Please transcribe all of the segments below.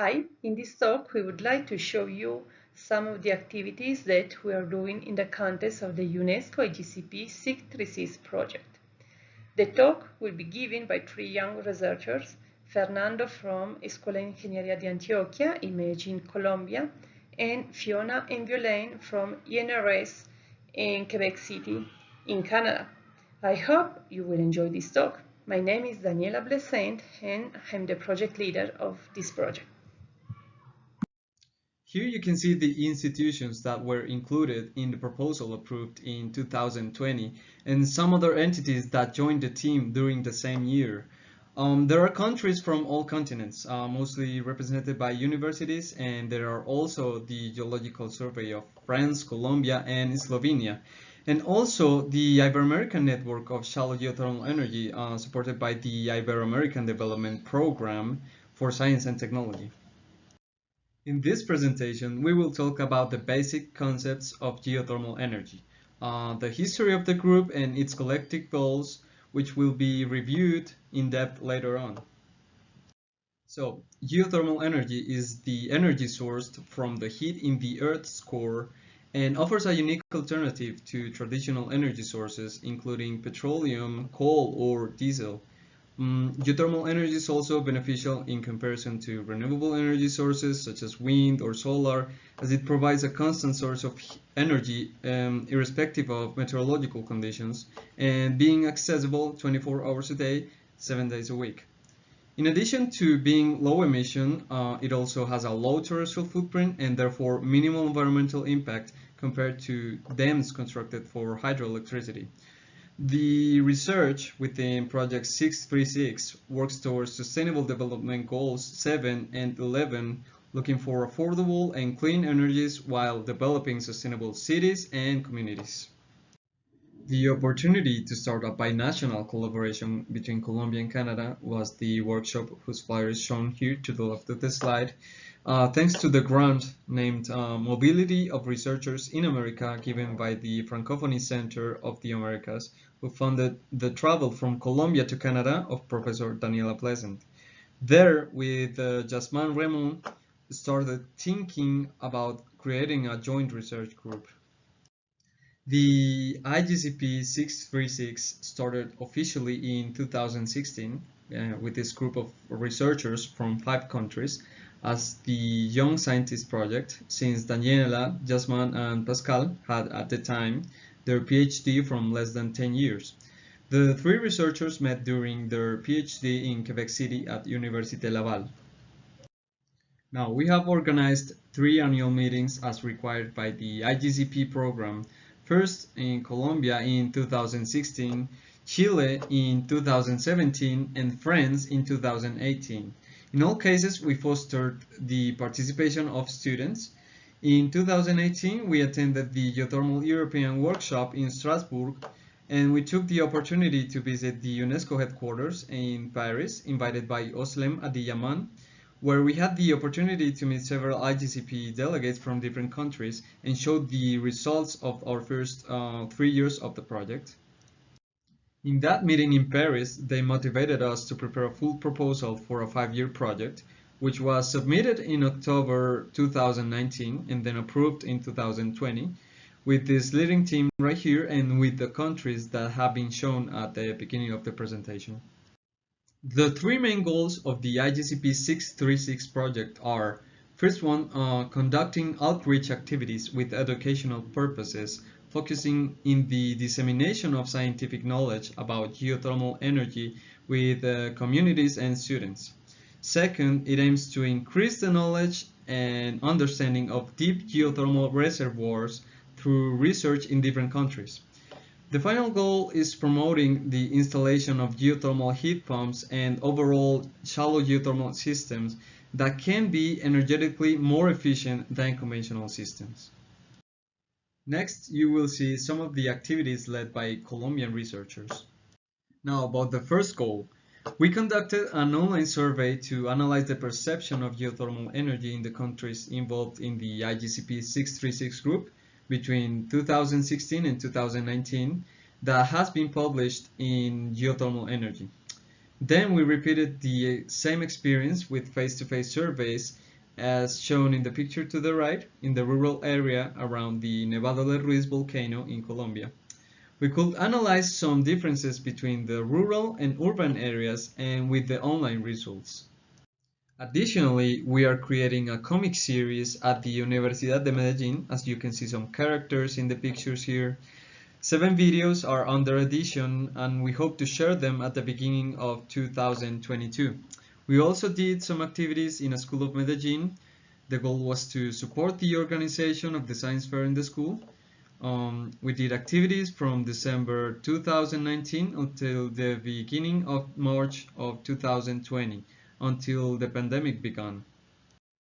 Hi, in this talk we would like to show you some of the activities that we are doing in the context of the UNESCO IGCP636 project. The talk will be given by three young researchers, Fernando from Escuela de Ingeniería de Antioquia in Medellín, Colombia, and Fiona and Violaine from INRS in Quebec City in Canada. I hope you will enjoy this talk. My name is Daniela Blesent and I'm the project leader of this project. Here you can see the institutions that were included in the proposal approved in 2020 and some other entities that joined the team during the same year. There are countries from all continents, mostly represented by universities, and there are also the Geological Survey of France, Colombia, and Slovenia, and also the Ibero-American Network of Shallow Geothermal Energy, supported by the Ibero-American Development Program for Science and Technology. In this presentation, we will talk about the basic concepts of geothermal energy, the history of the group and its collective goals, which will be reviewed in depth later on. So, geothermal energy is the energy sourced from the heat in the Earth's core and offers a unique alternative to traditional energy sources, including petroleum, coal, or diesel. Geothermal energy is also beneficial in comparison to renewable energy sources such as wind or solar, as it provides a constant source of energy irrespective of meteorological conditions and being accessible 24 hours a day, 7 days a week. In addition to being low emission, it also has a low terrestrial footprint and therefore minimal environmental impact compared to dams constructed for hydroelectricity. The research within Project 636 works towards Sustainable Development Goals 7 and 11, looking for affordable and clean energies while developing sustainable cities and communities. The opportunity to start a binational collaboration between Colombia and Canada was the workshop whose flyer is shown here to the left of the slide. Thanks to the grant named Mobility of Researchers in America given by the Francophonie Center of the Americas, who funded the travel from Colombia to Canada of Professor Daniela Pleasant. There, with Jasmine Raymond, started thinking about creating a joint research group. The IGCP 636 started officially in 2016 with this group of researchers from 5 countries as the Young Scientist Project, since Daniela, Jasmine, and Pascal had at the time their PhD from less than 10 years. The 3 researchers met during their PhD in Quebec City at Université Laval. Now, we have organized 3 annual meetings as required by the IGCP program. First in Colombia in 2016, Chile in 2017, and France in 2018. In all cases, we fostered the participation of students. In 2018, we attended the Geothermal European Workshop in Strasbourg, and we took the opportunity to visit the UNESCO headquarters in Paris, invited by Oslem Adiyaman, where we had the opportunity to meet several IGCP delegates from different countries and showed the results of our first 3 years of the project. In that meeting in Paris, they motivated us to prepare a full proposal for a 5-year project, which was submitted in October 2019 and then approved in 2020, with this leading team right here and with the countries that have been shown at the beginning of the presentation. The 3 main goals of the IGCP 636 project are: first one, conducting outreach activities with educational purposes, focusing in the dissemination of scientific knowledge about geothermal energy with communities and students. Second, it aims to increase the knowledge and understanding of deep geothermal reservoirs through research in different countries. The final goal is promoting the installation of geothermal heat pumps and overall shallow geothermal systems that can be energetically more efficient than conventional systems. Next, you will see some of the activities led by Colombian researchers. Now, about the first goal. We conducted an online survey to analyze the perception of geothermal energy in the countries involved in the IGCP 636 group between 2016 and 2019 that has been published in Geothermal Energy. Then we repeated the same experience with face-to-face surveys as shown in the picture to the right, in the rural area around the Nevado del Ruiz volcano in Colombia. We could analyze some differences between the rural and urban areas and with the online results. Additionally, we are creating a comic series at the Universidad de Medellín, as you can see some characters in the pictures here. 7 videos are under edition and we hope to share them at the beginning of 2022. We also did some activities in a school of Medellín. The goal was to support the organization of the science fair in the school. We did activities from December 2019 until the beginning of March of 2020, until the pandemic began.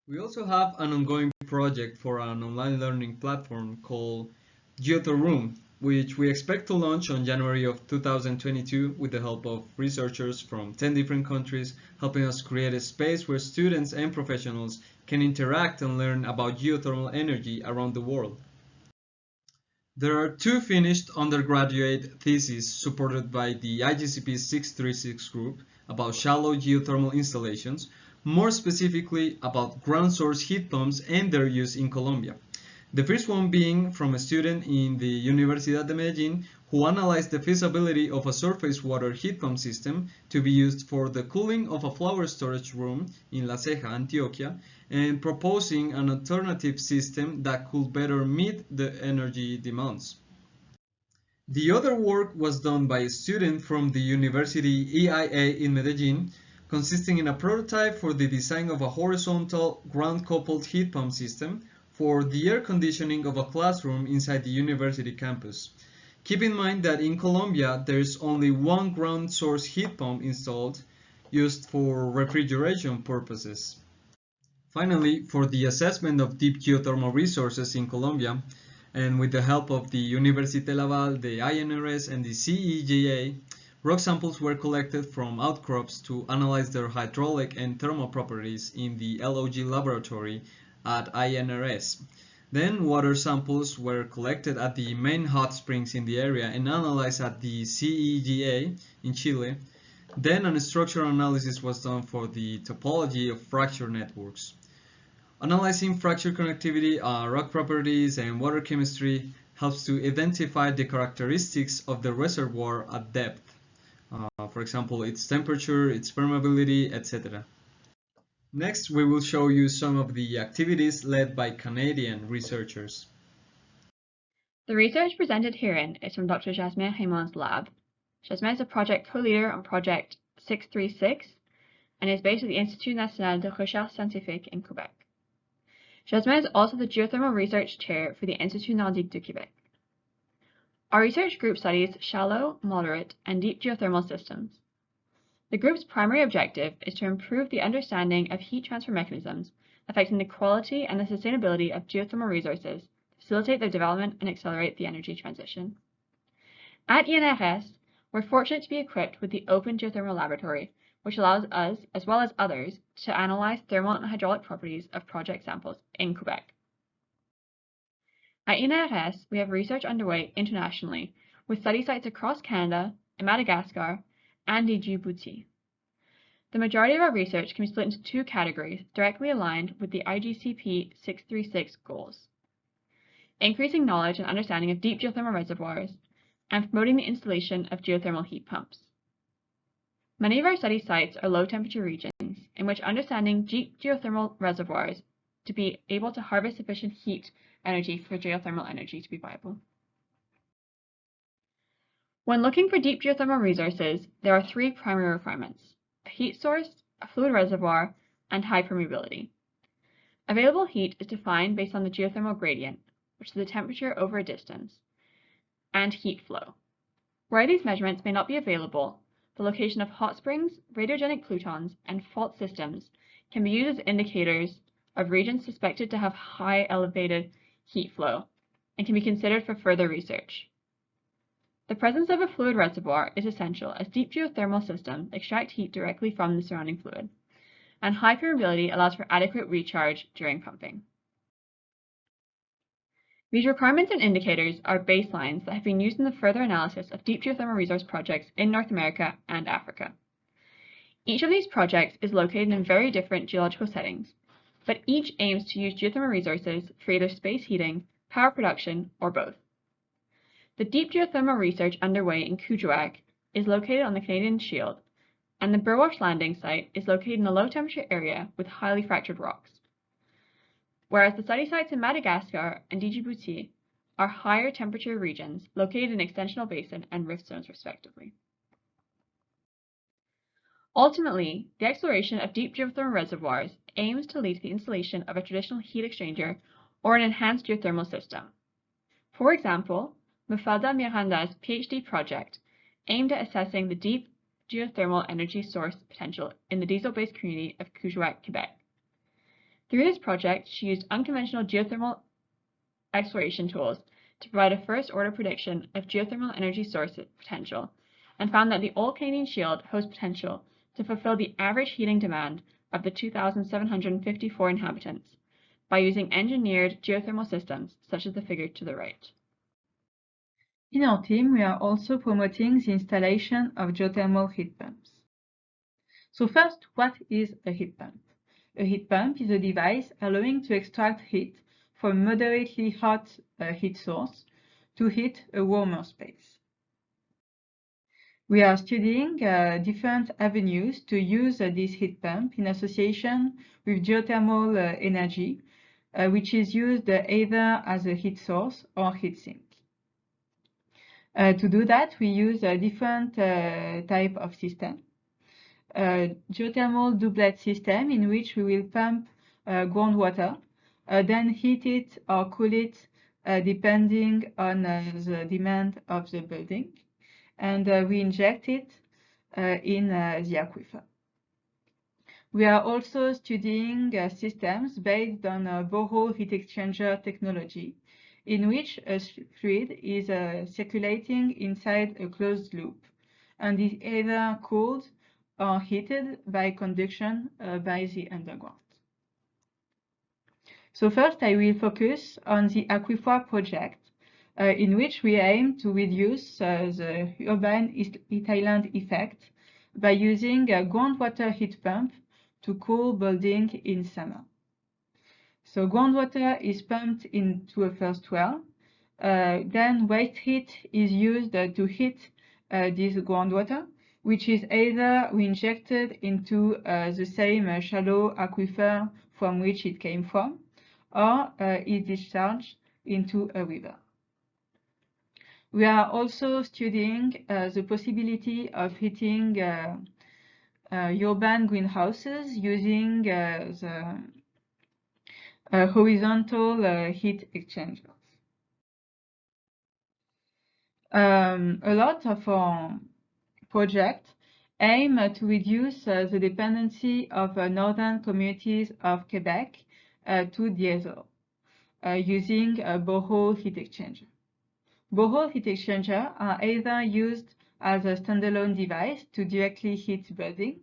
We also have an ongoing project for an online learning platform called Geothermal, which we expect to launch on January of 2022 with the help of researchers from 10 different countries, helping us create a space where students and professionals can interact and learn about geothermal energy around the world. There are 2 finished undergraduate theses supported by the IGCP636 group about shallow geothermal installations, more specifically about ground source heat pumps and their use in Colombia. The first one being from a student in the Universidad de Medellín who analyzed the feasibility of a surface water heat pump system to be used for the cooling of a flower storage room in La Ceja, Antioquia, and proposing an alternative system that could better meet the energy demands. The other work was done by a student from the University EIA in Medellín, consisting in a prototype for the design of a horizontal ground-coupled heat pump system for the air conditioning of a classroom inside the university campus. Keep in mind that in Colombia there is only one ground source heat pump installed, used for refrigeration purposes. Finally, for the assessment of deep geothermal resources in Colombia, and with the help of the Université Laval, the INRS, and the CEGA, rock samples were collected from outcrops to analyze their hydraulic and thermal properties in the LOG laboratory at INRS. Then water samples were collected at the main hot springs in the area and analyzed at the CEGA in Chile. Then a structural analysis was done for the topology of fracture networks. Analyzing fracture connectivity, rock properties, and water chemistry helps to identify the characteristics of the reservoir at depth. For example, its temperature, its permeability, etc. Next, we will show you some of the activities led by Canadian researchers. The research presented herein is from Dr. Jasmin Raymond's lab. Jasmin is a project co-leader on Project 636 and is based at the Institut National de Recherche Scientifique in Quebec. Jasmin is also the Geothermal Research Chair for the Institut Nordique de Québec. Our research group studies shallow, moderate, and deep geothermal systems. The group's primary objective is to improve the understanding of heat transfer mechanisms affecting the quality and the sustainability of geothermal resources, facilitate their development, and accelerate the energy transition. At INRS, we're fortunate to be equipped with the Open Geothermal Laboratory, which allows us, as well as others, to analyze thermal and hydraulic properties of project samples in Quebec. At INRS, we have research underway internationally, with study sites across Canada, in Madagascar, and in Djibouti. The majority of our research can be split into 2 categories directly aligned with the IGCP636 goals: increasing knowledge and understanding of deep geothermal reservoirs, and promoting the installation of geothermal heat pumps. Many of our study sites are low-temperature regions in which understanding deep geothermal reservoirs to be able to harvest sufficient heat energy for geothermal energy to be viable. When looking for deep geothermal resources, there are 3 primary requirements: a heat source, a fluid reservoir, and high permeability. Available heat is defined based on the geothermal gradient, which is the temperature over a distance, and heat flow. Where these measurements may not be available, the location of hot springs, radiogenic plutons, and fault systems can be used as indicators of regions suspected to have high elevated heat flow and can be considered for further research. The presence of a fluid reservoir is essential as deep geothermal systems extract heat directly from the surrounding fluid, and high permeability allows for adequate recharge during pumping. These requirements and indicators are baselines that have been used in the further analysis of deep geothermal resource projects in North America and Africa. Each of these projects is located in very different geological settings, but each aims to use geothermal resources for either space heating, power production, or both. The deep geothermal research underway in Kuujjuaq is located on the Canadian Shield, and the Burwash landing site is located in a low-temperature area with highly fractured rocks, whereas the study sites in Madagascar and Djibouti are higher temperature regions located in extensional basin and rift zones respectively. Ultimately, the exploration of deep geothermal reservoirs aims to lead to the installation of a traditional heat exchanger or an enhanced geothermal system. For example, Mafalda Miranda's PhD project aimed at assessing the deep geothermal energy source potential in the diesel-based community of Kuujjuaq, Quebec. Through this project, she used unconventional geothermal exploration tools to provide a first-order prediction of geothermal energy source potential and found that the Old Canadian Shield hosts potential to fulfill the average heating demand of the 2,754 inhabitants by using engineered geothermal systems such as the figure to the right. In our team, we are also promoting the installation of geothermal heat pumps. So first, what is a heat pump? A heat pump is a device allowing to extract heat from moderately hot heat source to heat a warmer space. We are studying different avenues to use this heat pump in association with geothermal energy, which is used either as a heat source or heat sink. To do that, we use a different type of system. Geothermal doublet system in which we will pump groundwater, then heat it or cool it depending on the demand of the building, and we inject it in the aquifer. We are also studying systems based on borehole heat exchanger technology, in which a fluid is circulating inside a closed loop and is either cooled or heated by conduction by the underground. So first I will focus on the aquifer project, in which we aim to reduce the urban heat island effect by using a groundwater heat pump to cool building in summer. So groundwater is pumped into a first well, then waste heat is used to heat this groundwater, which is either reinjected into the same shallow aquifer from which it came from, or is discharged into a river. We are also studying the possibility of heating urban greenhouses using the horizontal heat exchangers. A lot of our projects aim to reduce the dependency of northern communities of Quebec to diesel using a borehole heat exchanger. Borehole heat exchangers are either used as a standalone device to directly heat building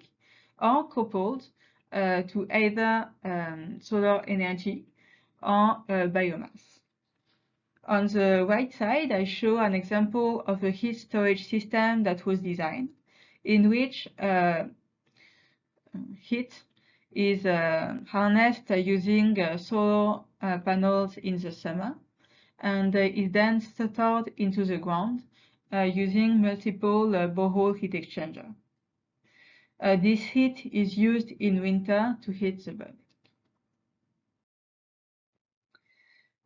or coupled to either solar energy or biomass. On the right side, I show an example of a heat storage system that was designed, in which heat is harnessed using solar panels in the summer, and is then stored into the ground using multiple borehole heat exchangers. This heat is used in winter to heat the building.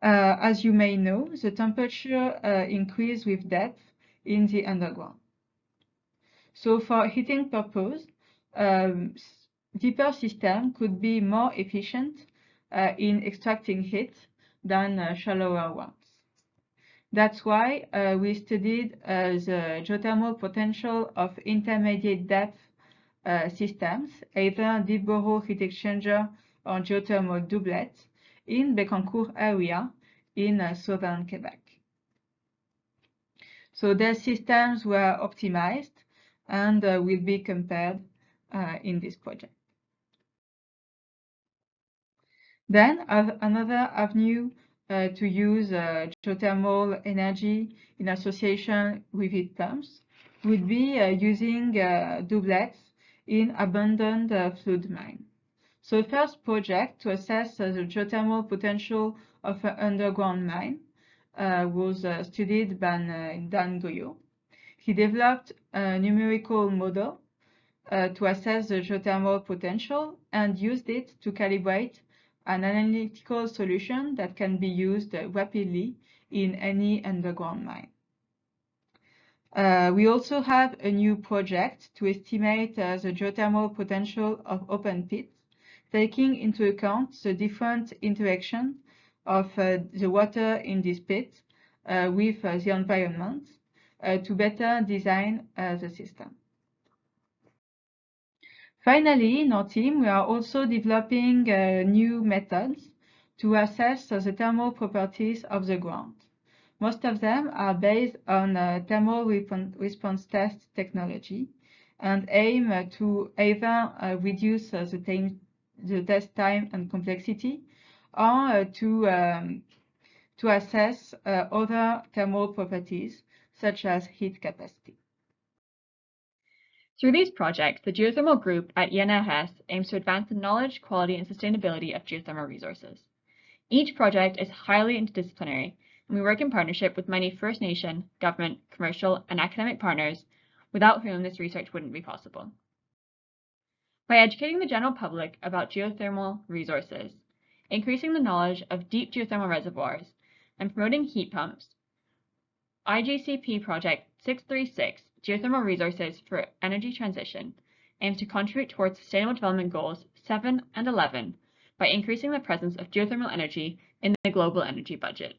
As you may know, the temperature increases with depth in the underground. So for heating purpose, deeper system could be more efficient in extracting heat than shallower ones. That's why we studied the geothermal potential of intermediate depth systems, either deep borehole heat exchanger or geothermal doublet, in Bécancour area in southern Quebec. So their systems were optimized and will be compared in this project. Then another avenue to use geothermal energy in association with heat pumps would be using doublets in abandoned flood mine. So the first project to assess the geothermal potential of an underground mine was studied by Dan Goyo. He developed a numerical model to assess the geothermal potential and used it to calibrate an analytical solution that can be used rapidly in any underground mine. We also have a new project to estimate the geothermal potential of open pits, taking into account the different interaction of the water in this pit with the environment to better design the system. Finally, in our team, we are also developing new methods to assess the thermal properties of the ground. Most of them are based on thermal response test technology and aim to either reduce the test time and complexity, or to assess other thermal properties such as heat capacity. Through these projects, the geothermal group at INRS aims to advance the knowledge, quality, and sustainability of geothermal resources. Each project is highly interdisciplinary, and we work in partnership with many First Nation, government, commercial, and academic partners, without whom this research wouldn't be possible. By educating the general public about geothermal resources, increasing the knowledge of deep geothermal reservoirs, and promoting heat pumps, IGCP Project 636, Geothermal Resources for Energy Transition, aims to contribute towards Sustainable Development Goals 7 and 11 by increasing the presence of geothermal energy in the global energy budget.